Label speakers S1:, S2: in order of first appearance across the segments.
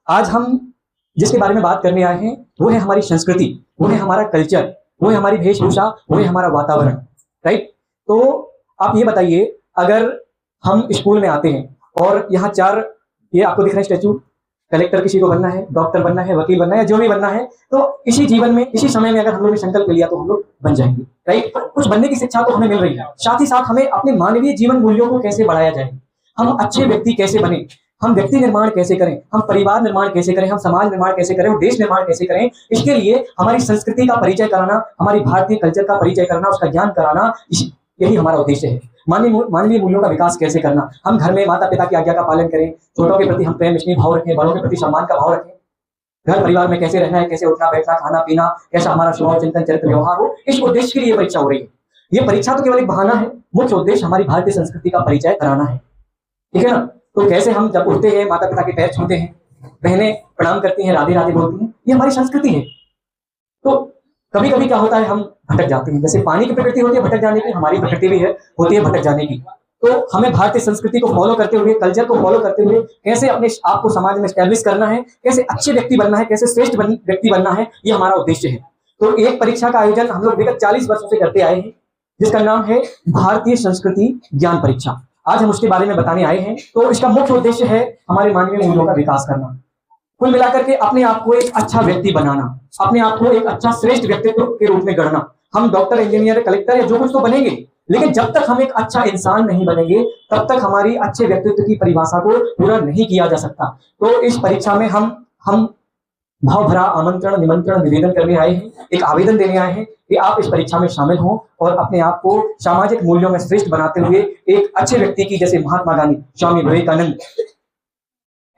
S1: आज हम जिसके बारे में बात करने आए हैं वो है हमारी संस्कृति, वो है हमारा कल्चर, वो है हमारी वेशभूषा, वो है हमारा वातावरण। राइट। तो आप ये बताइए, अगर हम स्कूल में आते हैं और यहाँ चार, ये आपको दिख रहा है स्टैचू, कलेक्टर किसी को बनना है, डॉक्टर बनना है, वकील बनना है, जो भी बनना है, तो इसी जीवन में इसी समय में अगर हम लोग ने संकल्प लिया तो हम लोग बन जाएंगे। राइट। कुछ बनने की शिक्षा तो हमें मिल रही है, साथ ही साथ हमें अपने मानवीय जीवन मूल्यों को कैसे बढ़ाया जाए, हम अच्छे व्यक्ति कैसे बने, हम व्यक्ति निर्माण कैसे करें, हम परिवार निर्माण कैसे करें, हम समाज निर्माण कैसे करें, देश निर्माण कैसे करें, इसके लिए हमारी संस्कृति का परिचय कराना, हमारी भारतीय कल्चर का परिचय कराना, उसका ज्ञान कराना, यही हमारा उद्देश्य है। मानवीय मूल्यों का विकास कैसे करना, हम घर में माता पिता की आज्ञा का पालन करें, छोटों के प्रति हम प्रेम स्नेह भाव रखें, बड़ों के प्रति सम्मान का भाव रखें, घर परिवार में कैसे रहना है, कैसे उठना बैठना खाना पीना, कैसा हमारा स्वभाव चिंतन चरित्र व्यवहार हो, इस उद्देश्य के लिए परीक्षा हो रही है। ये परीक्षा तो केवल एक बहाना है, मुख्य उद्देश्य हमारी भारतीय संस्कृति का परिचय कराना है। ठीक है ना। तो कैसे हम जब उठते हैं माता पिता के पैर छूते हैं, बहनें प्रणाम करती हैं, राधे राधे बोलती हैं, ये हमारी संस्कृति है। तो कभी कभी क्या होता है, हम भटक जाते हैं, जैसे पानी की प्रकृति होती है भटक जाने की, हमारी प्रकृति भी है होती है भटक जाने की। तो हमें भारतीय संस्कृति को फॉलो करते हुए, कल्चर को फॉलो करते हुए कैसे अपने आप को समाज में एस्टैब्लिश करना है, कैसे अच्छे व्यक्ति बनना है, कैसे श्रेष्ठ व्यक्ति बनना है, ये हमारा उद्देश्य है। तो एक परीक्षा का आयोजन हम लोग विगत 40 वर्षों से करते आए हैं, जिसका नाम है भारतीय संस्कृति ज्ञान परीक्षा। आज हम उसके बारे में बताने आए हैं। तो इसका मुख्य उद्देश्य है हमारे मानवीय मूल्यों का विकास करना, कुल मिलाकर के अपने आप को एक अच्छा व्यक्ति बनाना, अपने आप को एक अच्छा श्रेष्ठ व्यक्तित्व के रूप में गढ़ना। हम डॉक्टर, इंजीनियर, कलेक्टर या जो कुछ तो बनेंगे, लेकिन जब तक हम एक अच्छा इंसान नहीं बनेंगे तब तक हमारी अच्छे व्यक्तित्व की परिभाषा को पूरा नहीं किया जा सकता। तो इस परीक्षा में हम भाव भरा आमंत्रण, निमंत्रण, निवेदन करने आए हैं, एक आवेदन देने आए हैं कि आप इस परीक्षा में शामिल हों और अपने आप को सामाजिक मूल्यों में श्रेष्ठ बनाते हुए एक अच्छे व्यक्ति की, जैसे महात्मा गांधी, स्वामी विवेकानंद,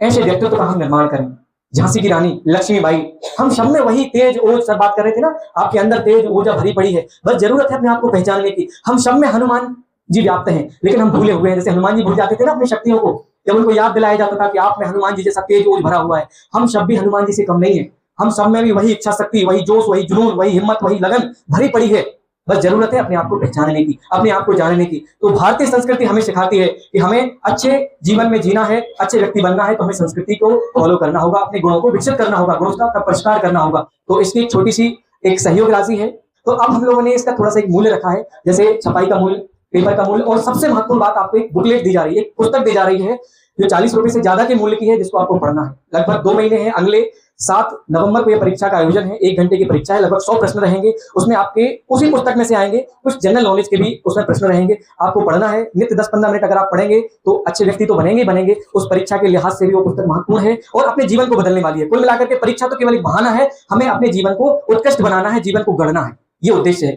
S1: ऐसे व्यक्तित्व का हम निर्माण करें। झांसी की रानी लक्ष्मीबाई, हम सब में वही तेज ओज, सब बात कर रहे थे ना, आपके अंदर तेज ऊर्जा भरी पड़ी है, बस जरूरत है अपने आप को पहचानने की। हम सब में हनुमान जी व्याप्त हैं, लेकिन हम भूले हुए हैं। जैसे हनुमान जी भूल जाते थे ना अपनी शक्तियों को, जब उनको याद दिलाया जाता था कि आप में हनुमान जी जैसा तेज ओज भरा हुआ है। हम सब भी हनुमान जी से कम नहीं है, हम सब में भी वही इच्छा शक्ति, वही जोश, वही जुनून, वही हिम्मत, वही लगन भरी पड़ी है। बस जरूरत है अपने आप को पहचानने की, अपने आप को जानने की। तो भारतीय संस्कृति हमें सिखाती है कि हमें अच्छे जीवन में जीना है, अच्छे व्यक्ति बनना है, तो हमें संस्कृति को फॉलो करना होगा, अपने गुणों को विकसित करना होगा, गुणों का परिष्कार करना होगा। तो इसकी एक छोटी सी एक सहयोग राशि है। तो अब हम लोगों ने इसका थोड़ा सा एक मूल्य रखा है, जैसे छपाई का मूल्य, पेपर का मूल्य, और सबसे महत्वपूर्ण बात, आपको एक बुकलेट दी जा रही है, एक पुस्तक दी जा रही है जो 40 रुपए से ज्यादा के मूल्य की है, जिसको आपको पढ़ना है। लगभग 2 महीने हैं, अगले 7 नवंबर को यह परीक्षा का आयोजन है, 1 घंटे की परीक्षा है, लगभग 100 प्रश्न रहेंगे। उसमें आपके उसी पुस्तक में से आएंगे, कुछ जनरल नॉलेज के भी उसमें प्रश्न रहेंगे। आपको पढ़ना है नित्य 10-15 मिनट, अगर आप पढ़ेंगे तो अच्छे व्यक्ति तो बनेंगे बनेंगे। उस परीक्षा के लिहाज से भी वो पुस्तक महत्वपूर्ण है और अपने जीवन को बदलने वाली है। कुल मिलाकर के परीक्षा तो केवल एक बहाना है, हमें अपने जीवन को उत्कृष्ट बनाना है, जीवन को गढ़ना है, ये उद्देश्य है।